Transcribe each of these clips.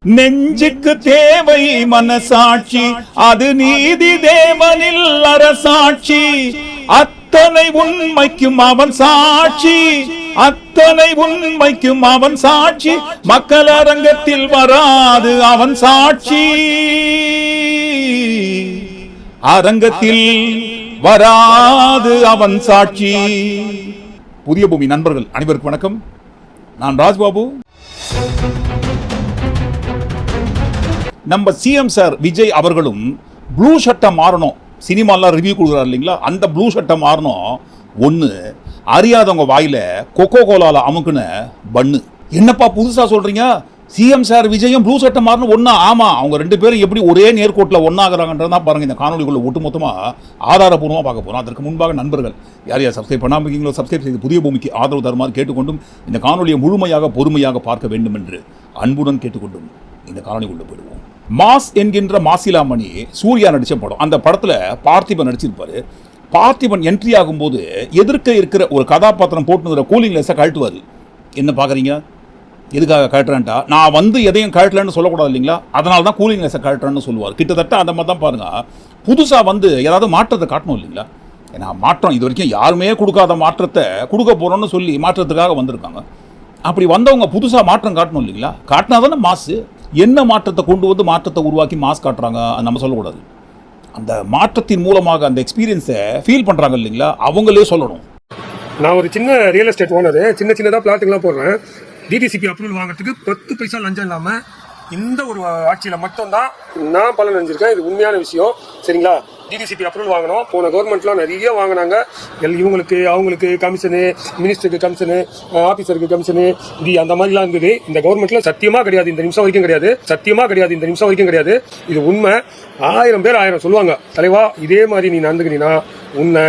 நெஞ்சுக்கு தேவை மனசாட்சி, அது நீதி தேவனில் அரசாட்சி. அத்தனை உண்மைக்கும் அவன் சாட்சி, அத்தனை உண்மைக்கும் அவன் சாட்சி. மக்கள் அரங்கத்தில் வராது அவன் சாட்சி, அரங்கத்தில் வராது அவன் சாட்சி. புதிய பூமி நண்பர்கள் அனைவருக்கும் வணக்கம். நான் ராஜ்பாபு. நம்ம சிஎம் சார் விஜய் அவர்களும் ப்ளூ ஷர்ட்டை மாறணும், சினிமாலாம் ரிவ்யூ கொடுக்குறாரு இல்லைங்களா, அந்த ப்ளூ ஷர்ட்டை மாறணும். ஒன்று, அறியாதவங்க வாயில கொக்கோ கோலால அமுக்குன பண்ணு. என்னப்பா புதுசாக சொல்றீங்க, சிஎம் சார் விஜயும் ப்ளூ ஷர்ட்டை மாறணும் ஒன்றா? ஆமாம், அவங்க ரெண்டு பேரும் எப்படி ஒரே நேர்கோட்டில் ஒன்றாகிறாங்கன்றதான் பாருங்கள். இந்த காணொலிக்குள்ள ஒட்டுமொத்தமாக ஆதாரப்பூர்வமாக பார்க்க போகிறோம். அதற்கு முன்பாக நண்பர்கள் யார் யார் சப்ஸ்கிரைப் பண்ணாமல் இருக்கீங்களோ சப்ஸ்கிரைப் செய்து புதிய பூமிக்கு ஆதரவு தருமாறு கேட்டுக்கொண்டும், இந்த காணொலியை முழுமையாக பொறுமையாக பார்க்க வேண்டும் என்று அன்புடன் கேட்டுக்கொண்டும் இந்த காணொலிக்குள்ள போயிடுவோம். மாஸ் என்கின்ற மாசிலாமணி சூர்யா நடித்த படம். அந்த படத்தில் பார்த்திபன் நடிச்சிருப்பாரு. பார்த்திபன் என்ட்ரி ஆகும்போது எதிர்க்க இருக்கிற ஒரு கதாபாத்திரம் போட்டுங்கிற கூலிங் லெஸ்ஸை கழட்டுவார். என்ன பார்க்குறீங்க, எதுக்காக கழட்டுறேன்ட்டா, நான் வந்து எதையும் கழட்டலன்னு சொல்லக்கூடாது இல்லைங்களா, அதனால தான் கூலிங் லெஸ்ஸை கழட்டுறேன்னு சொல்லுவார். கிட்டத்தட்ட அந்த மாதிரி தான் பாருங்க. புதுசாக வந்து ஏதாவது மாற்றத்தை காட்டணும் இல்லைங்களா. ஏன்னா மாற்றம் இது வரைக்கும் யாருமே கொடுக்காத மாற்றத்தை கொடுக்க போகிறோன்னு சொல்லி மாற்றத்துக்காக வந்திருக்காங்க. அப்படி வந்தவங்க புதுசாக மாற்றம் காட்டணும் இல்லைங்களா, காட்டினா தானே மாசு. என்ன மாற்றத்தை கொண்டு வந்து மாற்றத்தை உருவாக்கி மாஸ் காட்டுறாங்க நம்ம சொல்லக்கூடாது. அந்த மாற்றத்தின் மூலமாக அந்த எக்ஸ்பீரியன்ஸை ஃபீல் பண்ணுறாங்க இல்லைங்களா, அவங்களே சொல்லணும். நான் ஒரு சின்ன ரியல் எஸ்டேட் ஓனரு, சின்னதாக பிளாட்டுங்கெலாம் போடுறேன். டிடிசிபி அப்ரூவல் வாங்குறதுக்கு 10 பைசா லஞ்சம் இல்லாமல் இந்த ஒரு ஆட்சியில் மட்டும்தான் நான் பலன் அடைஞ்சிருக்கேன். இது உண்மையான விஷயம், சரிங்களா. டிடிசிபி அப்ரூவல் வாங்கினோம். போன கவர்மெண்ட்லாம் நிறைய வாங்கினாங்க. இவங்களுக்கு அவங்களுக்கு கமிஷனு, மினிஸ்டருக்கு கமிஷனு, ஆஃபீஸருக்கு கமிஷனு, இது அந்த மாதிரிலாம் இருந்தது. இந்த கவர்மெண்ட்டில் சத்தியமாக கிடையாது, இந்த நிமிஷம் வரைக்கும் கிடையாது. சத்தியமாக கிடையாது, இந்த நிமிஷம் வரைக்கும் கிடையாது. இது உண்மை. 1000 பேர் 1000 சொல்லுவாங்க. தலைவா, இதே மாதிரி நீ நடந்துக்கினா உன்னை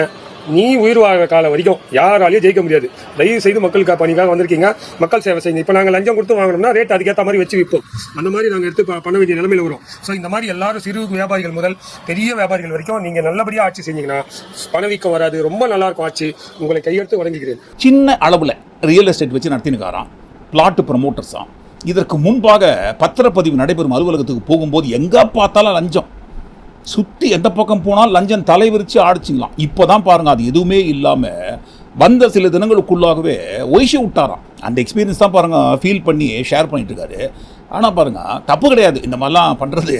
நீ உயிர் வாழ்கிற காலம் வரைக்கும் யாராலையும் ஜெயிக்க முடியாது. தயவு செய்து மக்களுக்கு பணிக்காக வந்திருக்கீங்க, மக்கள் சேவை செய்யுங்க. இப்போ நாங்கள் லஞ்சம் கொடுத்து வாங்கினோம்னா ரேட் அதுக்கேற்ற மாதிரி வச்சு விற்போம். அந்த மாதிரி நாங்கள் எடுத்து பண்ண வேண்டிய நிலைமையில் வரும். ஸோ இந்த மாதிரி எல்லாரும் சிறு வியாபாரிகள் முதல் பெரிய வியாபாரிகள் வரைக்கும் நீங்கள் நல்லபடியாக ஆட்சி செஞ்சீங்கன்னா பணவீக்கம் வராது. ரொம்ப நல்லா இருக்கும் ஆட்சி. உங்களை கையெடுத்து வழங்குகிறேன். சின்ன அளவில் ரியல் எஸ்டேட் வச்சு நடத்தினுக்காரான், பிளாட்டு ப்ரமோட்டர்ஸாம். இதற்கு முன்பாக பத்திரப்பதிவு நடைபெறும் அலுவலகத்துக்கு போகும்போது எங்கே பார்த்தாலும் லஞ்சம். சுற்றி எந்த பக்கம் போனால் லஞ்சம் தலைவிரிச்சு ஆடிச்சிங்களாம். இப்போ தான் பாருங்கள், அது எதுவுமே இல்லாமல் வந்த சில தினங்களுக்குள்ளாகவே ஒய்ஷி விட்டாராம். அந்த எக்ஸ்பீரியன்ஸ் தான் பாருங்கள் ஃபீல் பண்ணி ஷேர் பண்ணிட்டு இருக்காரு. ஆனால் பாருங்கள், தப்பு கிடையாது இந்த மாதிரிலாம் பண்ணுறது.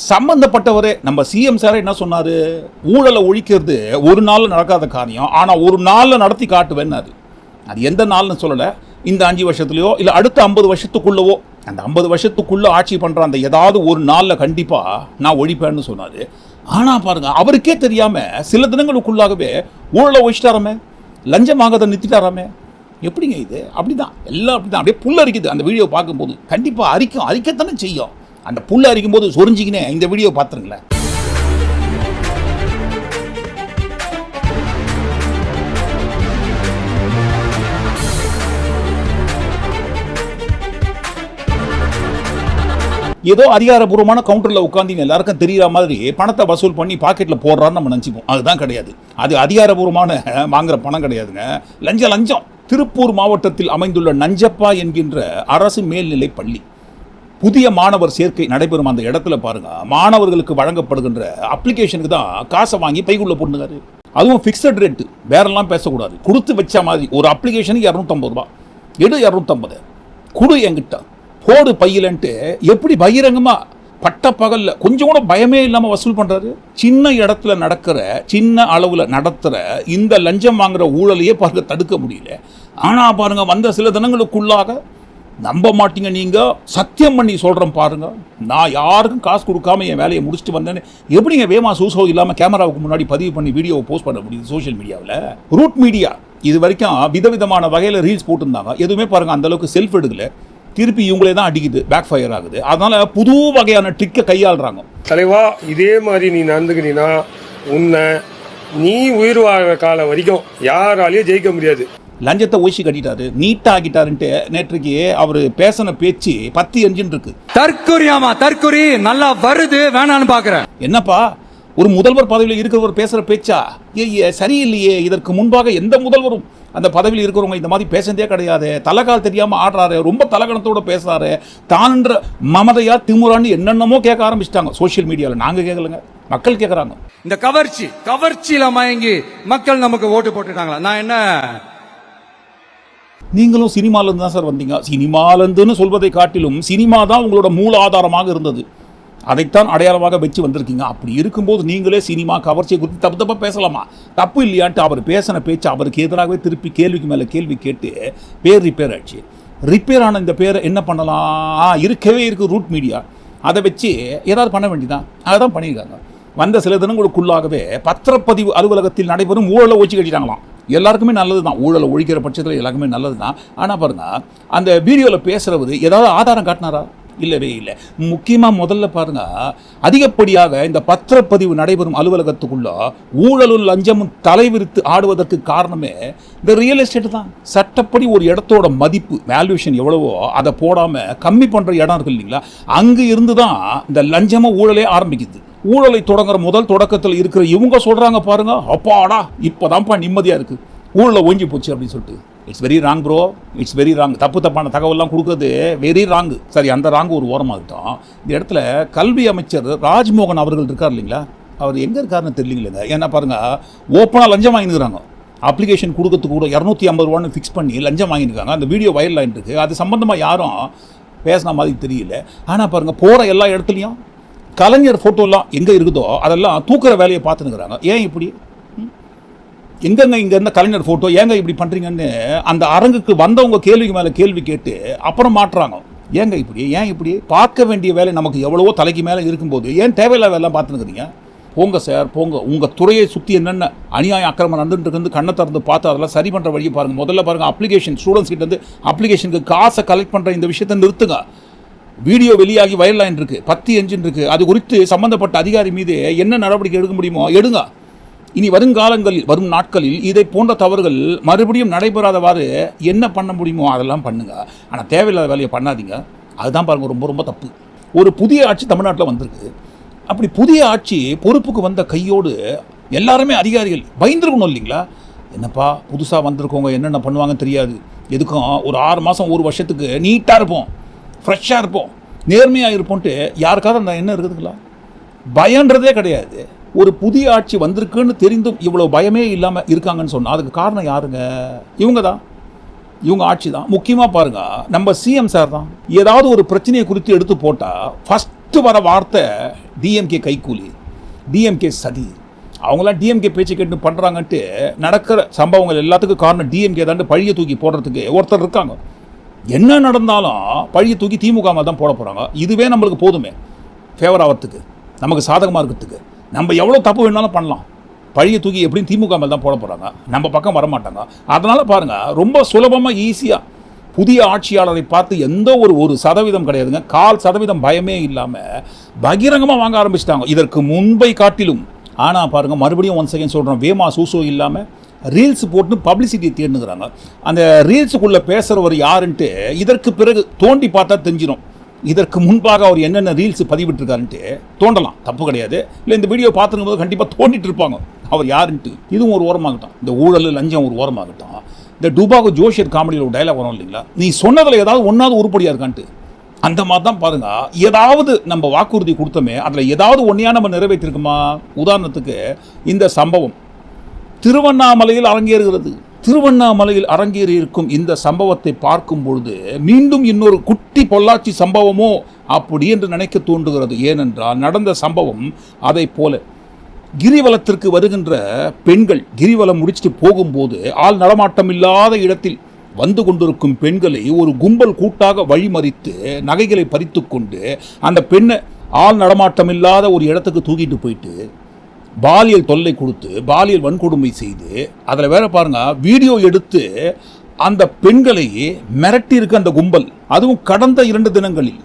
சம்பந்தப்பட்டவரே நம்ம சிஎம் சாரே என்ன சொன்னார், ஊழலை ஒழிக்கிறது ஒரு நாளில் நடக்காத காரியம், ஆனால் ஒரு நாளில் நடத்தி காட்டுவேன்னாரு. அது எந்த நாள்னு சொல்லலை, இந்த 5 வருஷத்துலையோ இல்லை அடுத்த 50 வருஷத்துக்குள்ளவோ, அந்த 50 வருஷத்துக்குள்ளே ஆட்சி பண்ணுற அந்த ஏதாவது ஒரு நாளில் கண்டிப்பாக நான் ஒழிப்பேன்னு சொன்னார். ஆனால் பாருங்கள், அவருக்கே தெரியாமல் சில தினங்களுக்குள்ளாகவே ஊழலை ஒழிச்சிட்டாராமே, லஞ்சம் வாங்கிறத நிறுத்திட்டாராமே. எப்படிங்க இது? அப்படிதான் எல்லாம் அப்படிதான், அப்படியே புல் அரிக்குது. அந்த வீடியோ பார்க்கும்போது கண்டிப்பாக அரிக்கத்தானே செய்யும். அந்த புல் அரிக்கும் போது சொரிஞ்சிக்கினே இந்த வீடியோ பார்த்துருங்களேன். ஏதோ அதிகாரப்பூர்வமான கவுண்டரில் உட்காந்து எல்லாருக்கும் தெரிகிற மாதிரி பணத்தை வசூல் பண்ணி பாக்கெட்டில் போடுறான்னு நம்ம நினச்சிப்போம். அதுதான் கிடையாது. அது அதிகாரப்பூர்வமான வாங்குற பணம் கிடையாதுங்க, லஞ்சம். திருப்பூர் மாவட்டத்தில் அமைந்துள்ள நஞ்சப்பா என்கின்ற அரசு மேல்நிலை பள்ளி புதிய மாணவர் சேர்க்கை நடைபெறும் அந்த இடத்துல பாருங்க, மாணவர்களுக்கு வழங்கப்படுகின்ற அப்ளிகேஷனுக்கு தான் காசை வாங்கி பைக்குள்ள போட்டுங்காரு. அதுவும் ஃபிக்ஸட் ரேட்டு, வேறெல்லாம் பேசக்கூடாது. கொடுத்து வச்ச மாதிரி ஒரு அப்ளிகேஷனுக்கு 250 ரூபா, எடு 250 கொடு என்கிட்ட போடு பையிலன்ட்டு எப்படி பகிரங்கமா பட்ட பகல்ல கொஞ்சம் கூட பயமே இல்லாமல் வசூல் பண்ணுறாரு. சின்ன இடத்துல நடக்கிற, சின்ன அளவில் நடத்துகிற இந்த லஞ்சம் வாங்குற ஊழலையே பாருங்க தடுக்க முடியல. ஆனால் பாருங்க, வந்த சில தினங்களுக்குள்ளாக நம்ப மாட்டீங்க, நீங்கள் சத்தியம் பண்ணி சொல்கிறேன் பாருங்க, நான் யாருக்கும் காசு கொடுக்காம என் வேலையை முடிச்சுட்டு வந்தேன்னு எப்படிங்க வேமா சூசோ இல்லாமல் கேமராவுக்கு முன்னாடி பதிவு பண்ணி வீடியோவை போஸ்ட் பண்ண முடியுது சோஷியல் மீடியாவில். ரூட் மீடியா இது வரைக்கும் விதவிதமான வகையில் ரீல்ஸ் போட்டிருந்தாங்க. எதுவுமே பாருங்க அந்த அளவுக்கு செல்ஃப் எடுக்கல. திருப்பி இவங்களே தான் அடிக்குது, பேக் ஃபயர் ஆகுது. அதனால புது வகையான ட்ரிக்கை கையாளுறாங்க. தலைவா, இதே மாதிரி நீ நடந்துக்கினா உன்னை நீ உயிர் வாழ்கிற காலம் வரைக்கும் யாராலையும் ஜெயிக்க முடியாது. லஞ்சத்தை ஒய்ச்சி கட்டிட்டாரு, நீட்டா ஆகிட்டாருன்ட்டு நேற்றுக்கு அவர் பேசின பேச்சு 10 என்ஜின் இருக்கு. தற்கொரி நல்லா வருது, வேணான்னு பாக்குறேன். என்னப்பா, ஒரு முதல்வர் பதவியில் இருக்கிறவர் பேசுற பேச்சா? சரியில்லையே. இதற்கு முன்பாக எந்த முதல்வரும் அந்த பதவியில் இருக்கிறவங்க இந்த மாதிரி பேசுறதே கிடையாது, தலைகால் தெரியாமல் ஆடுறாரு, ரொம்ப தலகணத்தோட பேசுறாரு, தான்ன்ற மமதையா திமுறான்னு என்னென்னமோ கேட்க ஆரம்பிச்சிட்டாங்க சோசியல் மீடியாவில். நாங்கள் கேட்கலங்க, மக்கள் கேட்குறாங்க. இந்த கவர்ச்சியில மயங்கி மக்கள் நமக்கு ஓட்டு போட்டுட்டாங்களா? நான் என்ன, நீங்களும் சினிமாலேருந்து தான் சார் வந்தீங்க. சினிமாலேருந்துன்னு சொல்வதை காட்டிலும் சினிமா தான் உங்களோட மூல ஆதாரமாக இருந்தது, அதைத்தான் அடையாளமாக வச்சு வந்திருக்கீங்க. அப்படி இருக்கும்போது நீங்களே சினிமா கவர்ச்சியை குறித்து தப்பு தப்பாக பேசலாமா? தப்பு இல்லையான்ட்டு அவர் பேசின பேச்சு அவருக்கு எதிராகவே திருப்பி கேள்விக்கு மேலே கேள்வி கேட்டு பேர் ரிப்பேர் ஆச்சு. ரிப்பேர் ஆன இந்த பேரை என்ன பண்ணலாம்? இருக்கவே இருக்குது ரூட் மீடியா, அதை வச்சு ஏதாவது பண்ண வேண்டியதான். அதை தான் பண்ணியிருக்காங்க. வந்த சில தினங்களுக்குள்ளாகவே பத்திரப்பதிவு அலுவலகத்தில் நடைபெறும் ஊழலை ஒழிச்சு கட்டிட்டாங்களாம். எல்லாருக்குமே நல்லது தான், ஊழலை ஒழிக்கிற பட்சத்தில் எல்லாருக்குமே நல்லது தான். ஆனால் பாருங்கள், அந்த வீடியோவில் பேசுகிறவர் ஏதாவது ஆதாரம் காட்டினாரா? இல்லவே இல்லை. முக்கியமாக முதல்ல பாருங்கள், அதிகப்படியாக இந்த பத்திரப்பதிவு நடைபெறும் அலுவலகத்துக்குள்ள ஊழலும் லஞ்சமும் தலைவிரித்து ஆடுவதற்கு காரணமே இந்த ரியல் எஸ்டேட் தான். சட்டப்படி ஒரு இடத்தோட மதிப்பு வேல்யூஷன் எவ்வளவோ அதை போடாமல் கம்மி பண்ணுற இடம் இருக்கு இல்லைங்களா, அங்கே இருந்து தான் இந்த லஞ்சமும் ஊழலே ஆரம்பிக்குது. ஊழலை தொடங்குற முதல் தொடக்கத்தில் இருக்கிற இவங்க சொல்கிறாங்க பாருங்க, அப்பாடா இப்போதான்ப்பா நிம்மதியாக இருக்குது, ஊழலை ஓஞ்சி போச்சு அப்படின்னு சொல்லிட்டு. It's very wrong bro, it's very wrong. தப்பான தகவல்லாம் கொடுக்குறது வெரி ராங்கு. சரி, அந்த ராங்கு ஒரு ஓரமாகட்டும். இந்த இடத்துல கல்வி அமைச்சர் ராஜ்மோகன் அவர்கள் இருக்கார் இல்லைங்களா, அவர் எங்கே இருக்காருன்னு தெரியலங்க. ஏன்னா பாருங்கள், ஓப்பனாக லஞ்சம் வாங்கினுக்கிறாங்க. அப்ளிகேஷன் கொடுக்கறதுக்கு கூட 250 ரூபான்னு ஃபிக்ஸ் பண்ணி லஞ்சம் வாங்கியிருக்காங்க. அந்த வீடியோ வைரல் ஆகிட்டு இருக்கு. அது சம்மந்தமாக யாரும் பேசின மாதிரி தெரியல. ஆனால் பாருங்கள், போகிற எல்லா இடத்துலையும் கலைஞர் ஃபோட்டோலாம் எங்கே இருக்குதோ அதெல்லாம் தூக்குற வேலையை பார்த்துனுக்குறாங்க. ஏன் இப்படி? எங்கெங்க இங்கே இருந்த கலைஞர் ஃபோட்டோ ஏங்க இப்படி பண்ணுறீங்கன்னு அந்த அரங்குக்கு வந்தவங்க கேள்விக்கு மேலே கேள்வி கேட்டு அப்புறம் மாட்டுறாங்க. ஏங்க இப்படி, ஏன் இப்படி? பார்க்க வேண்டிய வேலை நமக்கு எவ்வளவோ தலைக்கு மேலே இருக்கும்போது ஏன் தேவையில்லாத வேலை பார்த்துனுக்குறீங்க? போங்க சார் போங்க, உங்கள் துறையை சுற்றி என்னென்ன அநியாயம் அக்கிரமம் நடந்துட்டு கண்ணை திறந்து பார்த்து அதெல்லாம் சரி பண்ணுற வழியை பாருங்கள். முதல்ல பாருங்கள், அப்ளிகேஷன் ஸ்டூடெண்ட்ஸ் கிட்ட இருந்து அப்ளிகேஷனுக்கு காசை கலெக்ட் பண்ணுற இந்த விஷயத்தை நிறுத்துங்க. வீடியோ வெளியாகி வைரல் ஆகிட்டு இருக்கு, 10 என்ஜின் இருக்குது. அது குறித்து சம்பந்தப்பட்ட அதிகாரி மீது என்ன நடவடிக்கை எடுக்க முடியுமோ எடுங்க. இனி வருங்காலங்களில் வரும் நாட்களில் இதை போன்ற தவறுகள் மறுபடியும் நடைபெறாதவாறு என்ன பண்ண முடியுமோ அதெல்லாம் பண்ணுங்க. ஆனால் தேவையில்லாத வேலையை பண்ணாதீங்க. அதுதான் பாருங்கள் ரொம்ப ரொம்ப தப்பு. ஒரு புதிய ஆட்சி தமிழ்நாட்டில் வந்திருக்கு. அப்படி புதிய ஆட்சி பொறுப்புக்கு வந்த கையோடு எல்லாருமே அதிகாரிகள் பயந்துருக்கணும் இல்லைங்களா? என்னப்பா புதுசாக வந்திருக்கவங்க என்னென்ன பண்ணுவாங்கன்னு தெரியாது, எதுக்கும் ஒரு 6 மாதம் 1 வருஷத்துக்கு நீட்டாக இருப்போம், ஃப்ரெஷ்ஷாக இருப்போம், நேர்மையாக இருப்போன்ட்டு யாருக்காவது அந்த எண்ணம் இருக்குதுங்களா? பயன்றதே கிடையாது. ஒரு புதிய ஆட்சி வந்திருக்குன்னு தெரிந்தும் இவ்வளோ பயமே இல்லாமல் இருக்காங்கன்னு சொன்னால் அதுக்கு காரணம் யாருங்க? இவங்க தான், இவங்க ஆட்சி தான். முக்கியமாக பாருங்கள், நம்ம சிஎம் சார் தான். ஏதாவது ஒரு பிரச்சனையை குறித்து எடுத்து போட்டால் ஃபஸ்ட்டு வர வார்த்தை டிஎம்கே கைக்கூலி, டிஎம்கே சதி, அவங்களாம் டிஎம்கே பேச்சு கேட்டு பண்ணுறாங்கன்ட்டு நடக்கிற சம்பவங்கள் எல்லாத்துக்கும் காரணம் டிஎம்கே தாண்டு பழியை தூக்கி போடுறதுக்கு ஒருத்தர் இருக்காங்க. என்ன நடந்தாலும் பழியை தூக்கி திமுக தான் போட போகிறாங்க. இதுவே நம்மளுக்கு போதுமே ஃபேவர் ஆகிறதுக்கு, நமக்கு சாதகமாக இருக்கிறதுக்கு. நம்ம எவ்வளோ தப்பு வேணாலும் பண்ணலாம், பழியை தூக்கி எப்படியும் திமுக மேலே தான் போட போகிறாங்க, நம்ம பக்கம் வரமாட்டாங்க. அதனால் பாருங்கள், ரொம்ப சுலபமாக ஈஸியாக புதிய ஆட்சியாளரை பார்த்து எந்த ஒரு சதவீதம் கிடையாதுங்க, 0.5% பயமே இல்லாமல் பகிரங்கமாக வாங்க ஆரம்பிச்சிட்டாங்க இதற்கு முன்பை காட்டிலும். ஆனால் பாருங்கள், மறுபடியும் 1 செகண்ட் சொல்கிறோம், வேமா சூசோ இல்லாமல் ரீல்ஸ் போட்டு பப்ளிசிட்டி தேடுனுங்கிறாங்க. அந்த ரீல்ஸுக்குள்ளே பேசுகிறவர் யாருன்ட்டு இதற்கு பிறகு தோண்டி பார்த்தா தெரிஞ்சிடும். இதற்கு முன்பாக அவர் என்னென்ன ரீல்ஸ் பதிவிட்டிருக்காருன்ட்டு தோண்டலாம், தப்பு கிடையாது. இல்லை இந்த வீடியோ பார்த்துக்கும் போது கண்டிப்பாக தோண்டிட்டு இருப்பாங்க அவர் யாருன்ட்டு. இதுவும் ஒரு ஓரமாகட்டும், இந்த ஊழல் லஞ்சம் ஒரு ஓரமாகட்டும். இந்த டுபாகோ ஜோஷியர் காமெடியில் ஒரு டைலாக் வரும் இல்லைங்களா, நீ சொன்னதில் ஏதாவது ஒன்றாவது உருப்படியாக இருக்கான்ட்டு. அந்த மாதிரி தான் பாருங்க, ஏதாவது நம்ம வாக்குறுதி கொடுத்தோமே அதில் ஏதாவது ஒன்றையா நம்ம நிறைவேற்றிருக்குமா? உதாரணத்துக்கு இந்த சம்பவம் திருவண்ணாமலையில் அரங்கேறுகிறது. திருவண்ணாமலையில் அரங்கேறி இருக்கும் இந்த சம்பவத்தை பார்க்கும் பொழுது மீண்டும் இன்னொரு குட்டி பொள்ளாச்சி சம்பவமோ அப்படி என்று நினைக்க தோன்றுகிறது. ஏனென்றால் நடந்த சம்பவம் அதை போல. கிரிவலத்திற்கு வருகின்ற பெண்கள் கிரிவலம் முடிச்சுட்டு போகும்போது ஆள் நடமாட்டம் இல்லாத இடத்தில் வந்து கொண்டிருக்கும் பெண்களை ஒரு கும்பல் கூட்டாக வழிமறித்து நகைகளை பறித்து கொண்டு அந்த பெண்ணை ஆள் நடமாட்டம் இல்லாத ஒரு இடத்துக்கு தூக்கிட்டு போயிட்டு பாலியல் தொல்லை கொடுத்து பாலியல் வன்கொடுமை செய்து அதில் வேற பாருங்க வீடியோ எடுத்து அந்த பெண்களை மிரட்டி இருக்கு அந்த கும்பல். அதுவும் கடந்த 2 தினங்களில்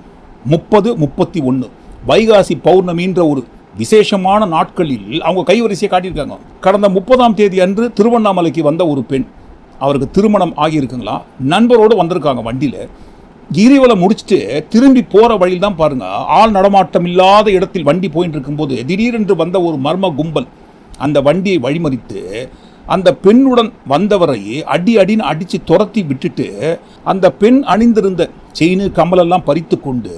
30, 31 வைகாசி பௌர்ணமின்ற ஒரு விசேஷமான நாட்களில் அவங்க கைவரிசையை காட்டியிருக்காங்க. கடந்த 30ஆம் தேதி அன்று திருவண்ணாமலைக்கு வந்த ஒரு பெண், அவருக்கு திருமணம் ஆகியிருக்குங்களா, நண்பரோடு வந்திருக்காங்க வண்டியில். கிரிவலம் முடிச்சுட்டு திரும்பி போகிற வழியில் தான் பாருங்க, ஆள் நடமாட்டம் இல்லாத இடத்தில் வண்டி போயிட்டு இருக்கும்போது திடீரென்று வந்த ஒரு மர்ம கும்பல் அந்த வண்டியை வழிமறித்து அந்த பெண்ணுடன் வந்தவரை அடின்னு அடித்து துரத்தி விட்டுட்டு அந்த பெண் அணிந்திருந்த செயின் கம்மலெல்லாம் பறித்து கொண்டு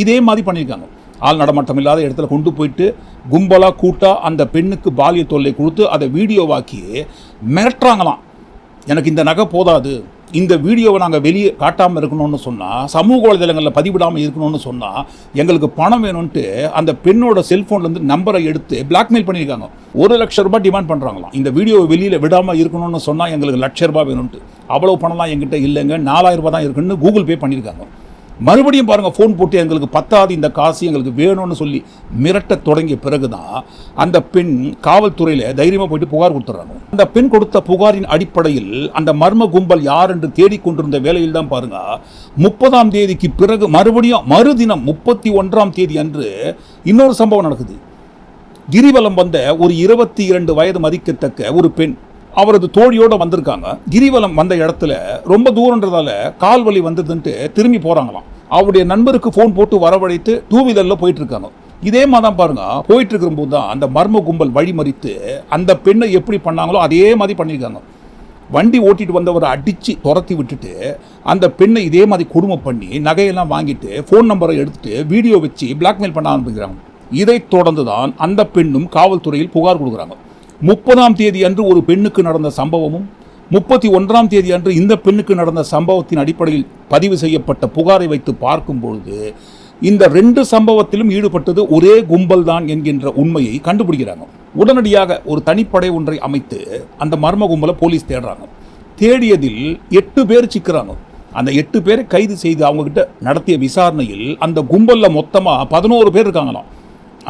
இதே மாதிரி பண்ணியிருக்காங்க. ஆள் நடமாட்டம் இல்லாத இடத்துல கொண்டு போயிட்டு கும்பலாக கூட்டா அந்த பெண்ணுக்கு பாலிய தொல்லை கொடுத்து அதை வீடியோவாக்கி மிரட்டுறாங்களாம். எனக்கு இந்த நகை போதாது, இந்த வீடியோவை நாங்கள் வெளியே காட்டாமல் இருக்கணும்னு சொன்னால், சமூக வலைதளங்களில் பதிவிடாமல் இருக்கணும்னு சொன்னால் எங்களுக்கு பணம் வேணும்ன்ட்டு அந்த பெண்ணோட செல்ஃபோன்லேருந்து நம்பரை எடுத்து பிளாக்மெயில் பண்ணியிருக்காங்க. 1 லட்சம் ரூபாய் டிமாண்ட் பண்ணுறாங்களாம். இந்த வீடியோவை வெளியில் விடாமல் இருக்கணும்னு சொன்னால் எங்களுக்கு 1 லட்ச ரூபாய் வேணும்ன்ட்டு. அவ்வளோ பணம்லாம் எங்கிட்ட இல்லைங்க, 4000 ரூபாய் தான் இருக்குன்னு கூகுள் பே பண்ணியிருக்காங்க. மறுபடியும் பாருங்கள், ஃபோன் போட்டு எங்களுக்கு பத்தாது இந்த காசு எங்களுக்கு வேணும்னு சொல்லி மிரட்ட தொடங்கிய பிறகு தான் அந்த பெண் காவல்துறையில் தைரியமாக போயிட்டு புகார் கொடுத்துட்றாங்க. அந்த பெண் கொடுத்த புகாரின் அடிப்படையில் அந்த மர்ம கும்பல் யார் என்று தேடிக்கொண்டிருந்த வேளையில் தான் பாருங்க, 30ஆம் தேதிக்கு பிறகு மறுபடியும் மறுதினம் 31ஆம் தேதி அன்று இன்னொரு சம்பவம் நடக்குது. கிரிவலம் வந்த ஒரு 22 வயது மதிக்கத்தக்க ஒரு பெண் அவரது தோழியோடு வந்திருக்காங்க. கிரிவலம் வந்த இடத்துல ரொம்ப தூரன்றதால கால் வலி வந்ததுன்ட்டு திரும்பி போகிறாங்களாம். அவருடைய நண்பருக்கு ஃபோன் போட்டு வரவழைத்து 2 வீலரில் போயிட்டு இருக்காங்க. இதே மாதிரி தான் பாருங்க, போயிட்டு இருக்கும்போது தான் அந்த மர்ம கும்பல் வழிமறித்து அந்த பெண்ணை எப்படி பண்ணாங்களோ அதே மாதிரி பண்ணியிருக்காங்க. வண்டி ஓட்டிட்டு வந்தவரை அடித்து துரத்தி விட்டுட்டு அந்த பெண்ணை இதே மாதிரி கொடுமை பண்ணி நகையெல்லாம் வாங்கிட்டு ஃபோன் நம்பரை எடுத்துட்டு வீடியோ வச்சு பிளாக்மெயில் பண்ண ஆரம்பிக்கிறாங்க. இதைத் தொடர்ந்து தான் அந்த பெண்ணும் காவல்துறையில் புகார் கொடுக்குறாங்க. 30ஆம் தேதி அன்று ஒரு பெண்ணுக்கு நடந்த சம்பவமும் 31ஆம் தேதி அன்று இந்த பெண்ணுக்கு நடந்த சம்பவத்தின் அடிப்படையில் பதிவு செய்யப்பட்ட புகாரை வைத்து பார்க்கும் பொழுது இந்த 2 சம்பவத்திலும் ஈடுபட்டது ஒரே கும்பல் தான் என்கின்ற உண்மையை கண்டுபிடிக்கிறாங்க. உடனடியாக ஒரு தனிப்படை ஒன்றை அமைத்து அந்த மர்ம கும்பலை போலீஸ் தேடுறாங்க. தேடியதில் 8 பேர் சிக்கிறாங்க. அந்த 8 பேரை கைது செய்து அவங்ககிட்ட நடத்திய விசாரணையில் அந்த கும்பலில் மொத்தமாக 11 பேர் இருக்காங்களாம்.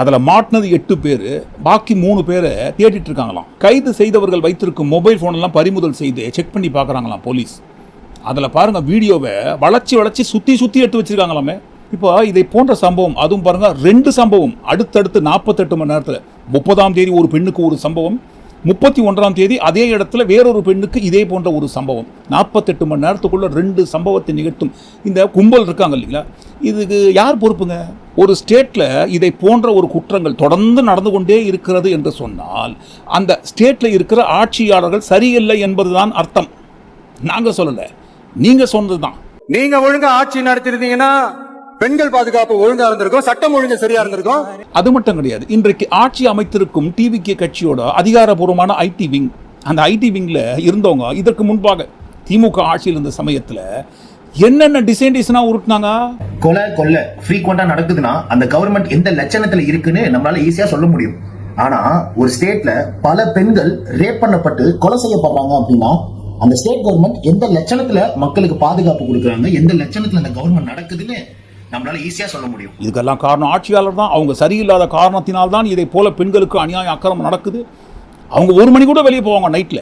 அதில் மாட்டினது 8 பேர், பாக்கி 3 பேரை தேடிட்டு இருக்காங்களாம். கைது செய்தவர்கள் வைத்திருக்கும் மொபைல் ஃபோனெல்லாம் பறிமுதல் செய்து செக் பண்ணி பார்க்குறாங்களாம் போலீஸ். அதில் பாருங்கள், வீடியோவை வளைச்சி சுற்றி எடுத்து வச்சுருக்காங்களாமே. இப்போ இதை போன்ற சம்பவம், அதுவும் பாருங்கள் 2 சம்பவம் அடுத்தடுத்து 48 மணி நேரத்தில். 30ஆம் தேதி ஒரு பெண்ணுக்கு ஒரு சம்பவம், 31ஆம் தேதி அதே இடத்துல வேறொரு பெண்ணுக்கு இதே போன்ற ஒரு சம்பவம். 48 மணி நேரத்துக்குள்ள 2 சம்பவத்தை நிகழ்த்தும் இந்த கும்பல் இருக்காங்க இல்லைங்களா, இதுக்கு யார் பொறுப்புங்க? ஒரு ஸ்டேட்டில் இதை போன்ற ஒரு குற்றங்கள் தொடர்ந்து நடந்து கொண்டே இருக்கிறது என்று சொன்னால் அந்த ஸ்டேட்டில் இருக்கிற ஆட்சியாளர்கள் சரியில்லை என்பதுதான் அர்த்தம். நாங்கள் சொல்லலை, நீங்கள் சொன்னது தான். நீங்க ஒழுங்கா ஆட்சி நடத்திருந்தீங்கன்னா பெண்கள் பாதுகாப்பு ஒழுங்கா இருந்திருக்கும், சட்டம் ஒழுங்கு சரியா இருந்திருக்கும். அது மட்டும் கிடையாது, இன்றைக்கு ஆட்சி அமைத்திருக்கும் டிவிகே கட்சியோட அதிகாரபூர்வமான ஐடி விங், அந்த ஐடி விங்ல இருந்தவங்க இதற்கு முன்பாக திமுக ஆட்சியில் இருந்த சமயத்துல என்னென்ன டிசைனா உருட்டினாங்க. கொலை ஃப்ரீக்வெண்டா நடக்குதுன்னா அந்த கவர்மெண்ட் எந்த லட்சணத்துல இருக்குன்னு நம்மளால ஈஸியா சொல்ல முடியும். ஆனா ஒரு ஸ்டேட்ல பல பெண்கள் ரேப் பண்ணப்பட்டு கொலை செய்யப்படுறாங்க அப்படின்னா அந்த ஸ்டேட் கவர்மெண்ட் எந்த லட்சணத்துல மக்களுக்கு பாதுகாப்பு கொடுக்குறாங்க, எந்த லட்சணத்துல அந்த கவர்மெண்ட் நடக்குதுன்னு நம்மளால ஈஸியா சொல்ல முடியும். இதுக்கெல்லாம் காரணம் ஆட்சியாளர் தான். அவங்க சரியில்லாத காரணத்தினால்தான் இதை போல பெண்களுக்கு அநியாய அக்கிரமம் நடக்குது. அவங்க 1 மணி கூட வெளியே போவாங்க நைட்ல.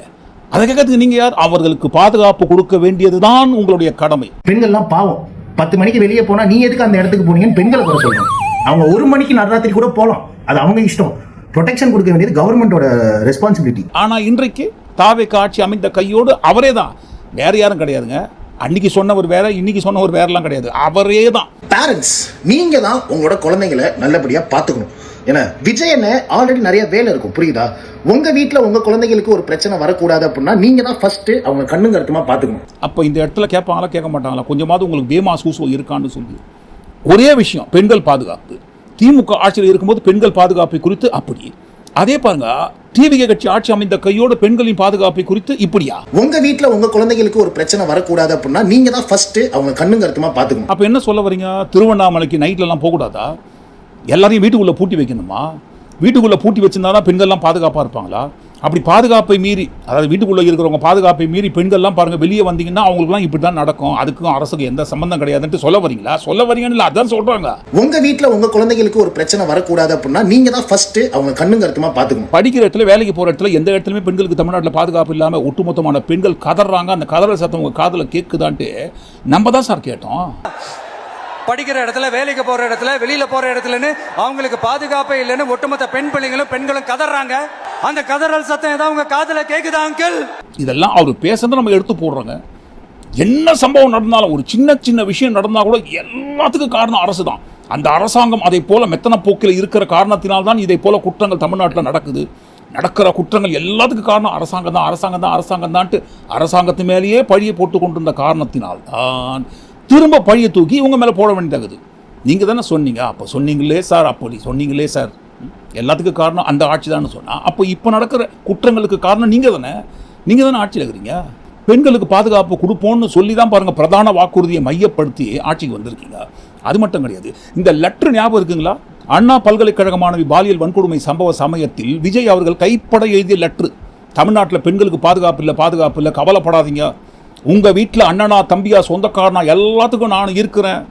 அதை கேட்கறதுக்கு நீங்க யார்? அவர்களுக்கு பாதுகாப்பு கொடுக்க வேண்டியதுதான் உங்களுடைய கடமை. பெண்கள்லாம் பாவம், 10 மணிக்கு வெளியே போனா நீ எதுக்கு அந்த இடத்துக்கு போனீங்கன்னு பெண்களை குறை சொல்லணும். அவங்க 1 மணிக்கு நடுராத்திரி கூட போகலாம், அது அவங்க இஷ்டம். ப்ரொடெக்ஷன் கொடுக்க வேண்டியது கவர்மெண்டோட ரெஸ்பான்சிபிலிட்டி. ஆனா இன்றைக்கு தாவேக்கு ஆட்சி அமைந்த கையோடு அவரே தான், வேற யாரும் கிடையாதுங்க. அன்னைக்கு சொன்னவர் வேற, இன்னைக்கு சொன்னவர் வேறலாம் கிடையாது, அவரே தான். பேரண்ட்ஸ், நீங்க தான் உங்களோட குழந்தைகளை நல்லபடியா பாத்துக்கணும். ஏன்னா விஜய் என்ன ஆல்ரெடி நிறைய வேலை இருக்கும், புரியுதா? உங்க வீட்டுல உங்க குழந்தைகளுக்கு ஒரு பிரச்சனை வரக்கூடாது அப்படின்னா நீங்க தான் ஃபர்ஸ்ட் அவங்க கண்ணுங்க அர்த்தமா பாத்துக்கணும். அப்ப இந்த இடத்துல கேட்பாங்களா கேட்க மாட்டாங்களா, கொஞ்சமாவது உங்களுக்கு பேமா சூசோ இருக்கான்னு சொல்லி. ஒரே விஷயம், பெண்கள் பாதுகாப்பு. திமுக ஆட்சியில் இருக்கும்போது பெண்கள் பாதுகாப்பை குறித்து அப்படி, அதே பாருங்க டிவிகே கட்சி ஆட்சி அமைந்த கையோடு பெண்களின் பாதுகாப்பை குறித்து இப்படியா? உங்க வீட்டுல உங்க குழந்தைகளுக்கு ஒரு பிரச்சனை வரக்கூடாது அப்படின்னா நீங்க தான் ஃபர்ஸ்ட் அவங்க கண்ணுங்க அர்த்தமா பாத்துக்கணும். அப்ப என்ன சொல்ல வரீங்க? திருவண்ணாமலைக்கு நைட்ல எல்லாம் போக கூடாதா? எல்லாரையும் வீட்டுக்குள்ள பூட்டி வைக்கணுமா? வீட்டுக்குள்ள பூட்டி வச்சிருந்தாதான் பெண்கள்லாம் பாதுகாப்பா இருப்பாங்களா? அப்படி பாதுகாப்பை மீறி, அதாவது வீட்டுக்குள்ள இருக்கிறவங்க பாதுகாப்பை மீறி பெண்கள்லாம் பாருங்க வெளியே வந்தீங்கன்னா அவங்களுக்குலாம் இப்படி தான் நடக்கும், அதுக்கும் அரசுக்கு எந்த சம்பந்தம் கிடையாதுன்னு சொல்ல வரீங்களா? சொல்ல வரீங்கன்னு இல்லை, அதான் சொல்றாங்க. உங்க வீட்டுல உங்க குழந்தைகளுக்கு ஒரு பிரச்சனை வரக்கூடாது அப்படின்னா நீங்க தான் ஃபர்ஸ்ட் அவங்க கண்ணுங்க அர்த்தமா பாத்துக்கணும். படிக்கிற இடத்துல, வேலைக்கு போற இடத்துல, எந்த இடத்துலயுமே பெண்களுக்கு தமிழ்நாட்டில் பாதுகாப்பு இல்லாம ஒட்டுமொத்தமான பெண்கள் கதறாங்க. அந்த கதறல் சத்தம் உங்க காதுல கேட்குதான்ட்டு நம்ம தான் சார் கேட்டோம். படிக்கிற இடத்துல, வேலைக்கு போற இடத்துல, வெளியில போற இடத்துலன்னு அவங்களுக்கு பாதுகாப்பே இல்லைன்னு ஒட்டுமொத்த பெண்களும் கதறாங்க. அந்த கதறல் சத்தம் ஏதாவது உங்க காதுல கேக்குதா அங்கிள்? இதெல்லாம் அவர் பேசுறத நம்ம எடுத்து போடுறோங்க. என்ன சம்பவம் நடந்தாலும், ஒரு சின்ன விஷயம் நடந்தா கூட எல்லாத்துக்கும் காரணம் அரசு தான். அந்த அரசாங்கம் அதை போல மெத்தன போக்கில் இருக்கிற காரணத்தினால்தான் இதை போல குற்றங்கள் தமிழ்நாட்டில் நடக்குது. நடக்கிற குற்றங்கள் எல்லாத்துக்கும் காரணம் அரசாங்கம் தான்ட்டு அரசாங்கத்து மேலேயே பழியை போட்டு கொண்டிருந்த காரணத்தினால் தான் திரும்ப பழியை தூக்கி இவங்க மேலே போட வேண்டியதாகுது. நீங்கள் தானே சொன்னீங்க, அப்போ சொன்னீங்களே சார், அப்படி சொன்னீங்களே சார், எல்லாத்துக்கும் காரணம் அந்த ஆட்சி தானே சொன்னால், அப்போ இப்போ நடக்கிற குற்றங்களுக்கு காரணம் நீங்கள் தானே ஆட்சியில் இருக்கிறீங்க. பெண்களுக்கு பாதுகாப்பு கொடுப்போம்னு சொல்லி தான் பாருங்கள் பிரதான வாக்குறுதியை மையப்படுத்தி ஆட்சிக்கு வந்திருக்கீங்க. அது மட்டும் கிடையாது, இந்த லெட்டர் ஞாபகம் இருக்குங்களா? அண்ணா பல்கலைக்கழக மாணவி பாலியல் வன்கொடுமை சம்பவ சமயத்தில் விஜய் அவர்கள் கைப்பட எழுதிய லெட்ரு. தமிழ்நாட்டில் பெண்களுக்கு பாதுகாப்பு இல்லை, கவலைப்படாதீங்க, உங்கள் வீட்டில் அண்ணனா தம்பியா சொந்தக்காரனா எல்லாத்துக்கும் நான் இருக்கிறேன்,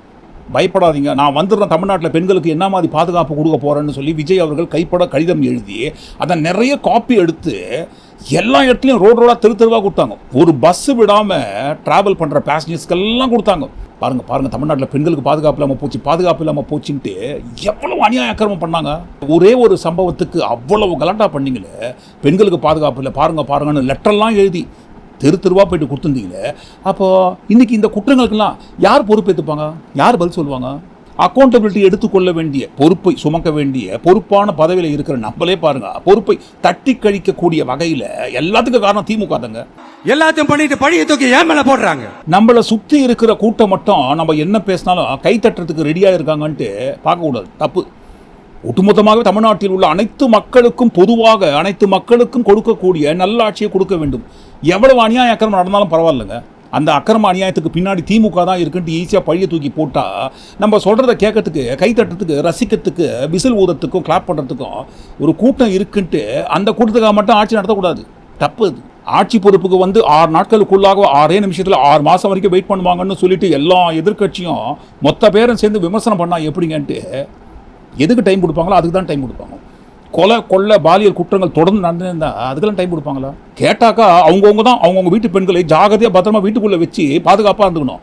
பயப்படாதீங்க, நான் வந்துடுறேன், தமிழ்நாட்டில் பெண்களுக்கு என்ன மாதிரி பாதுகாப்பு கொடுக்க போகிறேன்னு சொல்லி விஜய் அவர்கள் கைப்பட கடிதம் எழுதி அதை நிறைய காப்பி எடுத்து எல்லா இடத்துலையும் ரோடாக தெருவாக கொடுத்தாங்க. ஒரு பஸ்ஸு விடாமல் ட்ராவல் பண்ணுற பேசஞ்சர்ஸ்க்கெல்லாம் கொடுத்தாங்க. பாருங்கள் தமிழ்நாட்டில் பெண்களுக்கு பாதுகாப்பு இல்லாமல் போச்சுன்ட்டு எவ்வளவு அநியாய அக்கிரமம் பண்ணாங்க. ஒரே ஒரு சம்பவத்துக்கு அவ்வளவு கலாட்டா பண்ணீங்களே, பெண்களுக்கு பாதுகாப்பு இல்லை பாருங்கன்னு லெட்டர்லாம் எழுதி தெருவாக போயிட்டு கொடுத்துருந்தீங்களே. அப்போது இன்றைக்கி இந்த குற்றங்களுக்கெல்லாம் யார் பொறுப்பேற்றுப்பாங்க, யார் பதில் சொல்லுவாங்க? அக்கௌண்டபிலிட்டி எடுத்துக்கொள்ள வேண்டிய பொறுப்பை சுமக்க வேண்டிய பொறுப்பான பதவியில் இருக்கிற நம்மளே பாருங்க, பொறுப்பை தட்டி கழிக்கக்கூடிய வகையில் எல்லாத்துக்கும் காரணம் திமுக தாங்க. எல்லாத்தையும் பண்ணிட்டு பழியை தூக்கி ஏன் மேல போடுறாங்க? நம்மளை சுற்றி இருக்கிற கூட்டம் மட்டும் நம்ம என்ன பேசினாலும் கை தட்டுறதுக்கு ரெடியாக இருக்காங்கன்ட்டு பார்க்கக்கூடாது, தப்பு. ஒட்டுமொத்தமாக தமிழ்நாட்டில் உள்ள அனைத்து மக்களுக்கும் பொதுவாக அனைத்து மக்களுக்கும் கொடுக்கக்கூடிய நல்ல ஆட்சியை கொடுக்க வேண்டும். எவ்வளவு அநியாய அக்கிரமம் நடந்தாலும் பரவாயில்லைங்க, அந்த அக்கிரம அநியாயத்துக்கு பின்னாடி திமுக தான் இருக்குன்ட்டு ஈஸியாக பழியை தூக்கி போட்டால் நம்ம சொல்கிறத கேட்கறதுக்கு, கைத்தட்டுறதுக்கு, ரசிக்கிறதுக்கு, விசில் ஊதத்துக்கும் கிளாப் பண்ணுறதுக்கும் ஒரு கூட்டம் இருக்குன்ட்டு அந்த கூட்டத்துக்காக மட்டும் ஆட்சி நடத்தக்கூடாது, தப்பு அது. ஆட்சி பொறுப்புக்கு வந்து 6 நாட்களுக்குள்ளாக 6 நிமிஷத்தில் 6 மாதம் வரைக்கும் வெயிட் பண்ணுவாங்கன்னு சொல்லிட்டு எல்லா எதிர்க்கட்சியும் மொத்த பேரும் சேர்ந்து விமர்சனம் பண்ணால் எப்படிங்கன்ட்டு எதுக்கு டைம் கொடுப்பாங்களோ அதுக்கு தான் டைம் கொடுப்பாங்க. கொலை பாலியல் குற்றங்கள் தொடர்ந்து நடந்திருந்தா அதுக்கெல்லாம் டைம் கொடுப்பாங்களா? கேட்டாக்கா அவங்கவுங்க தான் அவங்கவுங்க வீட்டு பெண்களை ஜாகிரதையாக பத்திரமா வீட்டுக்குள்ளே வச்சு பாதுகாப்பாக இருந்துக்கணும்.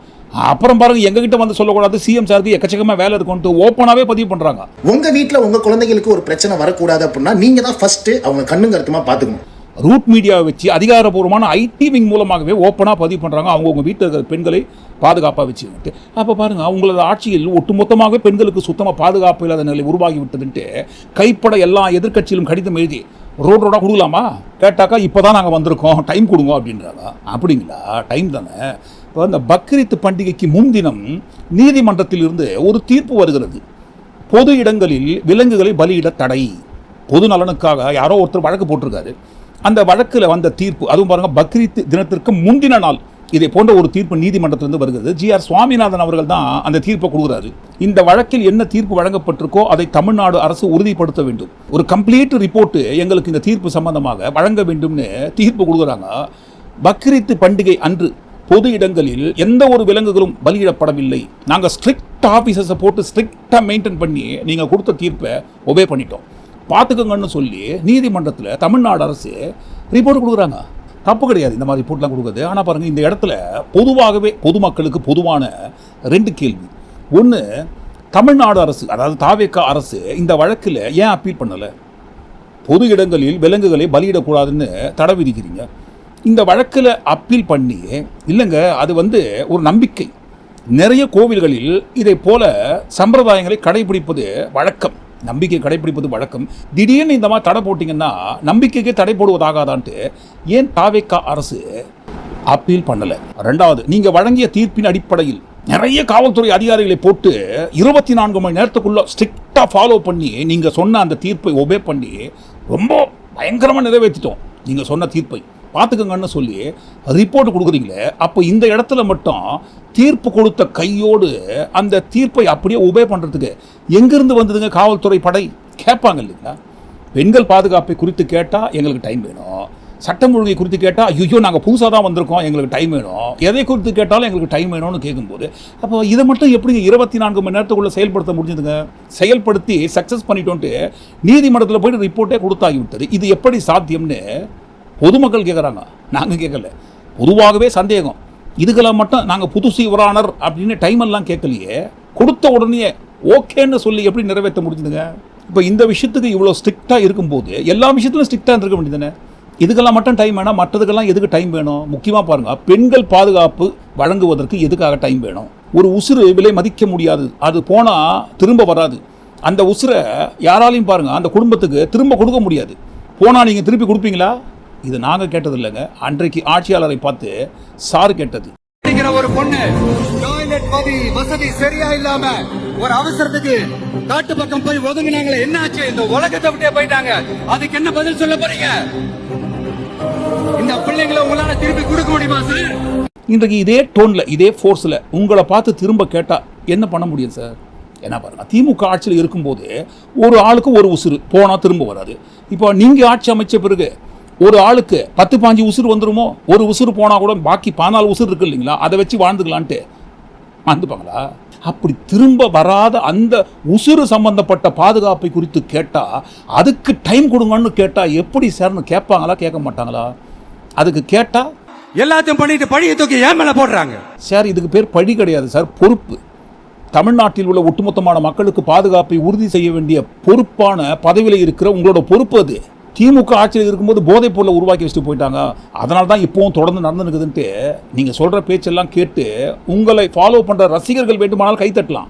அப்புறம் பாருங்க, எங்ககிட்ட வந்து சொல்லக்கூடாது, சிஎம் சாருக்கு எக்கச்சக்கமாக வேலை இருக்குன்ட்டு ஓப்பனாகவே பதிவு பண்ணுறாங்க. உங்கள் வீட்டில் உங்கள் குழந்தைகளுக்கு ஒரு பிரச்சனை வரக்கூடாது அப்படின்னா நீங்கள் தான் ஃபர்ஸ்ட் அவங்க கண்ணுங்க அர்த்தமாக பார்த்துக்கணும். ரூட் மீடியாவை வச்சு அதிகாரப்பூர்வமான ஐடி விங் மூலமாகவே ஓப்பனாக பதிவு பண்ணுறாங்க அவங்கவுங்க வீட்டில் இருக்கிற பெண்களை பாதுகாப்பாக வச்சுக்கிட்டு. அப்போ பாருங்கள், அவங்களது ஆட்சியில் ஒட்டுமொத்தமாகவே பெண்களுக்கு சுத்தமாக பாதுகாப்பு இல்லாத நிலை உருவாகி விட்டதுன்ட்டு கைப்பட எல்லா எதிர்க்கட்சியிலும் கடிதம் எழுதி ரோடாக கொடுக்கலாமா? கேட்டாக்கா இப்போ தான் நாங்கள் வந்திருக்கோம், டைம் கொடுங்க அப்படின்றாங்க. அப்படிங்களா? டைம் தானே. இப்போ இந்த பக்ரீத் பண்டிகைக்கு முன்தினம் நீதிமன்றத்திலிருந்து ஒரு தீர்ப்பு வருகிறது. பொது இடங்களில் விலங்குகளை பலியிட தடை. பொது நலனுக்காக யாரோ ஒருத்தர் வழக்கு போட்டிருக்காரு. அந்த வழக்கில் வந்த தீர்ப்பு, அதுவும் பாருங்கள் பக்ரீத் தினத்திற்கு முந்தின நாள் இதை போன்ற ஒரு தீர்ப்பு நீதிமன்றத்திலிருந்து வருகிறது. GR சுவாமிநாதன் அவர்கள் தான் அந்த தீர்ப்பை கொடுக்குறாரு. இந்த வழக்கில் என்ன தீர்ப்பு வழங்கப்பட்டிருக்கோ அதை தமிழ்நாடு அரசு உறுதிப்படுத்த வேண்டும். ஒரு கம்ப்ளீட் ரிப்போர்ட்டு எங்களுக்கு இந்த தீர்ப்பு சம்பந்தமாக வழங்க வேண்டும்னு தீர்ப்பு கொடுக்குறாங்க. பக்ரீத் பண்டிகை அன்று பொது இடங்களில் எந்த ஒரு விலங்குகளும் பலியிடப்படவில்லை. நாங்கள் ஸ்ட்ரிக்ட் ஆஃபீஸர்ஸை போட்டு ஸ்ட்ரிக்டாக மெயின்டைன் பண்ணி நீங்கள் கொடுத்த தீர்ப்பை ஒபே பண்ணிட்டோம், பார்த்துக்கங்கன்னு சொல்லி நீதிமன்றத்தில் தமிழ்நாடு அரசு ரிப்போர்ட் கொடுக்குறாங்க. தப்பு கிடையாது இந்த மாதிரி ரிப்போர்ட்லாம் கொடுக்குறது. ஆனால் பாருங்கள், இந்த இடத்துல பொதுவாகவே பொதுமக்களுக்கு பொதுவான 2 கேள்வி. ஒன்று, தமிழ்நாடு அரசு அதாவது தாவேகா அரசு இந்த வழக்கில் ஏன் அப்பீல் பண்ணலை? பொது இடங்களில் விலங்குகளை பலியிடக்கூடாதுன்னு தடை விதிக்கிறீங்க. இந்த வழக்கில் அப்பீல் பண்ணி இல்லைங்க, அது வந்து ஒரு நம்பிக்கை. நிறைய கோவில்களில் இதை போல சம்பிரதாயங்களை கடைபிடிப்பது வழக்கம், நம்பிக்கை கடைபிடிப்பது வழக்கம். திடீர்னு இந்த மாதிரி தடை போட்டிங்கன்னா நம்பிக்கைக்கே தடை போடுவதாகாதான்ட்டு ஏன் தாவேகா அரசு அப்பீல் பண்ணலை? 2வது, நீங்கள் வழங்கிய தீர்ப்பின் அடிப்படையில் நிறைய காவல்துறை அதிகாரிகளை போட்டு 24 மணி நேரத்துக்குள்ள ஸ்ட்ரிக்டாக ஃபாலோ பண்ணி நீங்கள் சொன்ன அந்த தீர்ப்பை ஒபே பண்ணி ரொம்ப பயங்கரமாக நிறைவேற்றிட்டோம், நீங்கள் சொன்ன தீர்ப்பை பார்த்துக்கங்கன்னு சொல்லி ரிப்போர்ட் கொடுக்குறீங்களே. அப்போ இந்த இடத்துல மட்டும் தீர்ப்பு கொடுத்த கையோடு அந்த தீர்ப்பை அப்படியே உபே பண்ணுறதுக்கு எங்கேருந்து வந்ததுங்க காவல்துறை படை? கேட்பாங்க இல்லைங்களா? பெண்கள் பாதுகாப்பை குறித்து கேட்டால் எங்களுக்கு டைம் வேணும், சட்டம் ஒழுங்கை குறித்து கேட்டால் ஐயோ நாங்கள் புதுசாக தான் வந்திருக்கோம் எங்களுக்கு டைம் வேணும், எதை குறித்து கேட்டாலும் எங்களுக்கு டைம் வேணும்னு கேட்கும்போது அப்போ இதை மட்டும் எப்படிங்க 24 மணி நேரத்துக்குள்ளே செயல்படுத்த முடிஞ்சதுங்க? செயல்படுத்தி சக்ஸஸ் பண்ணிட்டோன்ட்டு நீதிமன்றத்தில் போய்ட்டு ரிப்போர்ட்டே கொடுத்தாகி விட்டது. இது எப்படி சாத்தியம்னு பொதுமக்கள் கேட்குறாங்க, நாங்கள் கேட்கல. பொதுவாகவே சந்தேகம். இதுக்கெல்லாம் மட்டும் நாங்கள் புதுசு யுவரானர் அப்படின்னு டைம் எல்லாம் கேட்கலையே, கொடுத்த உடனே ஓகேன்னு சொல்லி எப்படி நிறைவேற்ற முடிஞ்சுதுங்க? இப்போ இந்த விஷயத்துக்கு இவ்வளோ ஸ்ட்ரிக்டாக இருக்கும்போது எல்லா விஷயத்திலும் ஸ்ட்ரிக்டாக இருக்க வேண்டியதுதானே? இதுக்கெல்லாம் மட்டும் டைம் வேணாம், மற்றதுக்கெல்லாம் எதுக்கு டைம் வேணும்? முக்கியமாக பாருங்கள், பெண்கள் பாதுகாப்பு வழங்குவதற்கு எதுக்காக டைம் வேணும்? ஒரு உசுறு விலை மதிக்க முடியாது, அது போனால் திரும்ப வராது. அந்த உசுரை யாராலையும் பாருங்கள் அந்த குடும்பத்துக்கு திரும்ப கொடுக்க முடியாது. போனால் நீங்கள் திருப்பி கொடுப்பீங்களா? இது நாங்கள் கேட்டது இல்லைங்க, அன்றைக்கு ஆட்சியாளரை பார்த்து சார் கேட்டது. ஒரு பொண்ணு டாய்லெட் வசதி சரியா இல்லாம ஒரு அவசரத்துக்கு காட்டு பக்கம் போய் ஒதுங்கினாங்களே, என்ன ஆச்சு? இந்த உலகத்தை விட்டே போயிட்டாங்க. அதுக்கு என்ன பதில் சொல்ல போறீங்க? இந்த பிள்ளைங்களை உங்களால திருப்பி கொடுக்க முடியுமா சார்? இன்றைக்கு இதே டோன்ல இதே ஃபோர்ஸ்ல உங்களை பார்த்து திரும்ப கேட்டா என்ன பண்ண முடியும் சார்? என்ன பாருங்க, திமுக ஆட்சியில் இருக்கும்போது ஒரு ஆளுக்கு ஒரு உசுறு போனா திரும்ப வராது. இப்போ நீங்க ஆட்சி அமைச்ச பிறகு ஒரு ஆளுக்கு 10-15 உசுறு வந்துருமோ? ஒரு உசுறு போனா கூட பாக்கி 14 உசுறு இருக்கு இல்லைங்களா, அதை வச்சு வாழ்ந்துக்கலான்ட்டு வாழ்ந்துப்பாங்களா? அப்படி திரும்ப வராத அந்த உசுறு சம்பந்தப்பட்ட பாதுகாப்பை குறித்து கேட்டா, அதுக்கு டைம் கொடுங்கன்னு கேட்டா எப்படி சார்னு கேட்பாங்களா, கேட்க மாட்டாங்களா? அதுக்கு கேட்டா எல்லாத்தையும் பண்ணிட்டு பழியை தூக்கி ஏன் மேல போடுறாங்க சார். இதுக்கு பேர் பழி கிடையாது சார், பொறுப்பு. தமிழ்நாட்டில் உள்ள ஒட்டுமொத்தமான மக்களுக்கு பாதுகாப்பை உறுதி செய்ய வேண்டிய பொறுப்பான பதவியில் இருக்கிற உங்களோட பொறுப்பு அது. திமுக ஆட்சியில் இருக்கும்போது போதைப் பொருளை உருவாக்கி வச்சுட்டு போயிட்டாங்க, அதனால தான் இப்போவும் தொடர்ந்து நடந்துருக்குதுன்ட்டு நீங்கள் சொல்கிற பேச்செல்லாம் கேட்டு உங்களை ஃபாலோ பண்ணுற ரசிகர்கள் வேண்டுமானால் கைத்தட்டலாம்,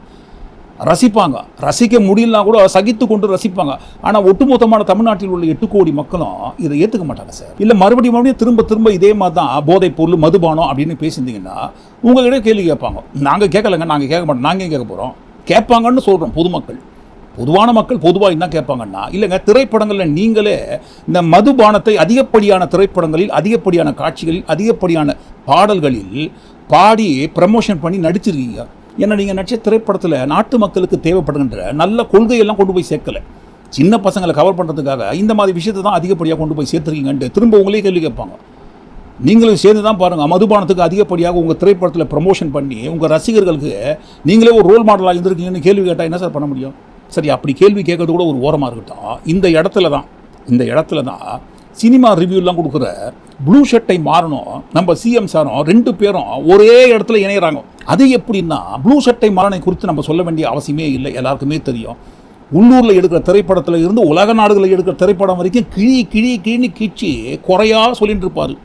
ரசிப்பாங்க. ரசிக்க முடியலனா கூட சகித்து கொண்டு ரசிப்பாங்க. ஆனால் ஒட்டுமொத்தமான தமிழ்நாட்டில் உள்ள 8 கோடி மக்களும் இதை ஏற்றுக்க மாட்டாங்க சார். இல்லை மறுபடியும் திரும்ப திரும்ப இதே மாதிரி தான் போதைப் பொருள் மதுபானம் அப்படின்னு பேசியிருந்தீங்கன்னா உங்கள்கிட்ட கேள்வி கேட்பாங்க. நாங்கள் கேட்கலைங்க, நாங்கள் கேட்க மாட்டோம், நாங்கள் கேட்க போகிறோம். கேட்பாங்கன்னு சொல்கிறோம் பொதுமக்கள். பொதுவான மக்கள் பொதுவாக என்ன கேட்பாங்கன்னா, இல்லைங்க திரைப்படங்களில் நீங்களே இந்த மதுபானத்தை அதிகப்படியான திரைப்படங்களில், அதிகப்படியான காட்சிகளில், அதிகப்படியான பாடல்களில் பாடி ப்ரமோஷன் பண்ணி நடிச்சிருக்கீங்க. ஏன்னா நீங்கள் நடிச்ச திரைப்படத்தில் நாட்டு மக்களுக்கு தேவைப்படுகின்ற நல்ல கொள்கையெல்லாம் கொண்டு போய் சேர்க்கலை. சின்ன பசங்களை கவர் பண்ணுறதுக்காக இந்த மாதிரி விஷயத்தை தான் அதிகப்படியாக கொண்டு போய் சேர்த்துருக்கீங்கன்ட்டு திரும்ப உங்களே கேள்வி கேட்பாங்க. நீங்களும் சேர்ந்து தான் பாருங்கள், மதுபானத்துக்கு அதிகப்படியாக உங்கள் திரைப்படத்தில் ப்ரமோஷன் பண்ணி உங்கள் ரசிகர்களுக்கு நீங்களே ஒரு ரோல் மாடலாக இருந்திருக்கீங்கன்னு கேள்வி கேட்டால் என்ன சார் பண்ண முடியும்? சரி, அப்படி கேள்வி கேட்கறது கூட ஒரு ஓரமாக இருக்கட்டும். இந்த இடத்துல தான் சினிமா ரிவ்யூலாம் கொடுக்குற ப்ளூ ஷர்ட்டை மாறணும் நம்ம சிஎம் சாரும் 2 பேரும் ஒரே இடத்துல இணைகிறாங்க. அது எப்படின்னா, ப்ளூ ஷர்ட்டை மாறனை குறித்து நம்ம சொல்ல வேண்டிய அவசியமே இல்லை, எல்லாருக்குமே தெரியும். உள்ளூரில் எடுக்கிற திரைப்படத்தில் இருந்து உலக நாடுகளில் எடுக்கிற திரைப்படம் வரைக்கும் கிழின்னு கீழ்ச்சி குறையாக சொல்லிட்டு இருப்பார்.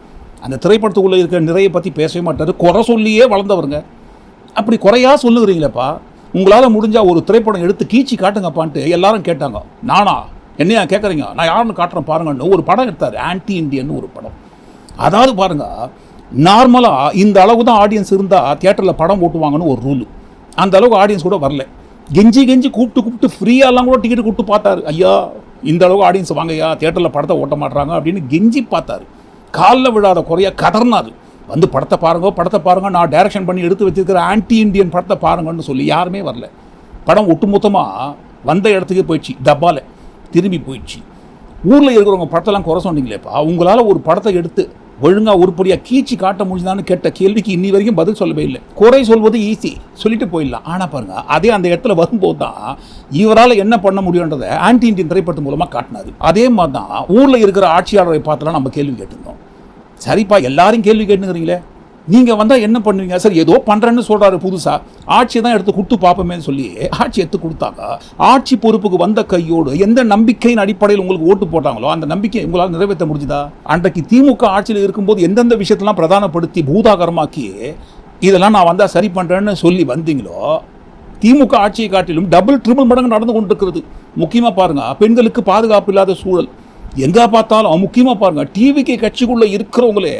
அந்த திரைப்படத்துக்குள்ளே இருக்கிற நிறைய பற்றி பேசவே மாட்டார், குறை சொல்லியே வளர்ந்தவருங்க. அப்படி குறையாக சொல்லுகிறீங்களேப்பா, உங்களால் முடிஞ்சால் ஒரு திரைப்படம் எடுத்து கீழ்ச்சி காட்டுங்கப்பான்ட்டு எல்லாரும் கேட்டாங்க. நானா என்னையா கேட்குறீங்க, நான் யாருன்னு காட்டுறேன் பாருங்கன்னு ஒரு படம் எடுத்தார், ஆன்டி இண்டியன் ஒரு படம். அதாவது பாருங்க, நார்மலாக இந்த அளவு தான் ஆடியன்ஸ் இருந்தால் தியேட்டரில் படம் ஓட்டுவாங்கன்னு ஒரு ரூலு. அந்த அளவுக்கு ஆடியன்ஸ் கூட வரல. கெஞ்சி கூப்பிட்டு ஃப்ரீயாலாம் கூட டிக்கெட் கூப்பிட்டு பார்த்தாரு. ஐயா இந்த அளவுக்கு ஆடியன்ஸ் வாங்கய்யா, தியேட்டரில் படத்தை ஓட்ட மாட்டுறாங்க அப்படின்னு கெஞ்சி பார்த்தாரு. காலில் விழாத குறையாக கதர்னாரு. வந்து படத்தை பாருங்க, நான் டைரக்ஷன் பண்ணி எடுத்து வச்சிருக்கிற ஆன்டி இண்டியன் படத்தை பாருங்கன்னு சொல்லி யாருமே வரல. படம் ஒட்டுமொத்தமாக வந்த இடத்துக்கே போயிடுச்சு, டப்பால திரும்பி போயிடுச்சு. ஊரில் இருக்கிறவங்க படத்தெல்லாம் குறை சொன்னீங்களேப்பா, உங்களால் ஒரு படத்தை எடுத்து ஒழுங்காக உருப்படியாக கீழ்ச்சி காட்ட முடிஞ்சுதான்னு கேட்ட கேள்விக்கு இன்னி வரைக்கும் பதில் சொல்லவே இல்லை. குறை சொல்வது ஈஸி, சொல்லிட்டு போயிடலாம். ஆனால் பாருங்க, அதே அந்த இடத்துல வரும்போது தான் இவரால் என்ன பண்ண முடியுன்றதை ஆன்டி இண்டியன் திரைப்படத்து மூலமாக காட்டினாரு. அதே மாதிரி தான் ஊரில் இருக்கிற ஆட்சியாளரை பார்த்துலாம் நம்ம கேள்வி கேட்டிருந்தோம். சரிப்பா, எல்லாரும் கேள்வி கேட்டுங்கிறீங்களே, நீங்கள் வந்தால் என்ன பண்ணுவீங்க சார்? ஏதோ பண்ணுறேன்னு சொல்கிறாரு புதுசாக, ஆட்சியை தான் எடுத்து கொடுத்து பார்ப்போமேன்னு சொல்லி ஆட்சி எடுத்து கொடுத்தாங்க. ஆட்சி பொறுப்புக்கு வந்த கையோடு எந்த நம்பிக்கையின் அடிப்படையில் உங்களுக்கு ஓட்டு போட்டாங்களோ அந்த நம்பிக்கை உங்களால் நிறைவேற்ற முடிஞ்சுதா? அன்றைக்கு திமுக ஆட்சியில் இருக்கும்போது எந்தெந்த விஷயத்தெல்லாம் பிரதானப்படுத்தி பூதாகரமாக்கி இதெல்லாம் நான் வந்தால் சரி பண்ணுறேன்னு சொல்லி வந்தீங்களோ, திமுக ஆட்சியை காட்டிலும் டபுள் ட்ரிபிள் மடங்கு நடந்து கொண்டிருக்கிறது. முக்கியமாக பாருங்கள், பெண்களுக்கு பாதுகாப்பு இல்லாத சூழல் எங்கே பார்த்தாலும். முக்கியமாக பாருங்கள், டிவிகே கட்சிக்குள்ளே இருக்கிறவங்களே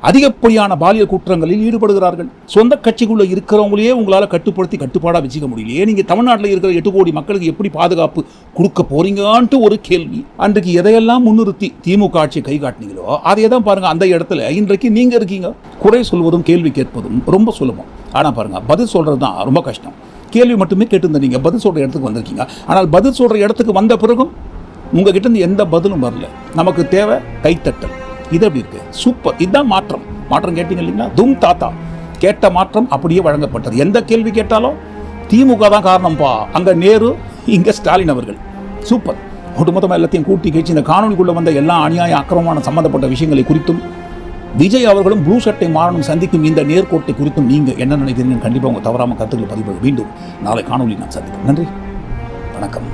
அதிகப்படியான பாலியல் குற்றங்களில் ஈடுபடுகிறார்கள். சொந்த கட்சிக்குள்ளே இருக்கிறவங்களையே உங்களால் கட்டுப்பாடாக வச்சுக்க முடியலையே. நீங்கள் தமிழ்நாட்டில் இருக்கிற 8 கோடி மக்களுக்கு எப்படி பாதுகாப்பு கொடுக்க போறீங்கன்ட்டு ஒரு கேள்வி. அன்றைக்கு எதையெல்லாம் முன்னிறுத்தி திமுக ஆட்சியை கை காட்டினீங்களோ அதே தான் பாருங்கள், அந்த இடத்துல இன்றைக்கு நீங்கள் இருக்கீங்க. குறை சொல்வதும் கேள்வி கேட்பதும் ரொம்ப சுலபம், ஆனால் பாருங்கள் பதில் சொல்கிறது தான் ரொம்ப கஷ்டம். கேள்வி மட்டுமே கேட்டு நீங்கள் பதில் சொல்கிற இடத்துக்கு வந்திருக்கீங்க. ஆனால் பதில் சொல்கிற இடத்துக்கு வந்த பிறகும் உங்ககிட்ட இருந்து எந்த பதிலும் வரல. நமக்கு தேவை கைத்தட்டல். இது எப்படி இருக்கு? சூப்பர், இதுதான் மாற்றம் கேட்டீங்க இல்லைங்களா? தும் தாத்தா கேட்ட மாற்றம் அப்படியே வழங்கப்பட்டது. எந்த கேள்வி கேட்டாலும் திமுக தான் காரணம்ப்பா, அங்கே நேரு, இங்கே ஸ்டாலின் அவர்கள். சூப்பர். ஒட்டுமொத்தமாக எல்லாத்தையும் கூட்டி கழிச்சு இந்த காணொலிக்குள்ளே வந்த எல்லா அநியாய அக்கிரமமான சம்பந்தப்பட்ட விஷயங்களை குறித்தும் விஜய் அவர்களும் ப்ளூ ஷர்ட்டை மாறணும் சந்திக்கும் இந்த நேர்கோட்டை குறித்தும் நீங்கள் என்ன நினைக்கிறீங்கன்னு கண்டிப்பாக உங்கள் தவறாமல் கருத்துக்களை பதிவு. மீண்டும் நாளை காணொலி நான் சந்திப்பேன். நன்றி, வணக்கம்.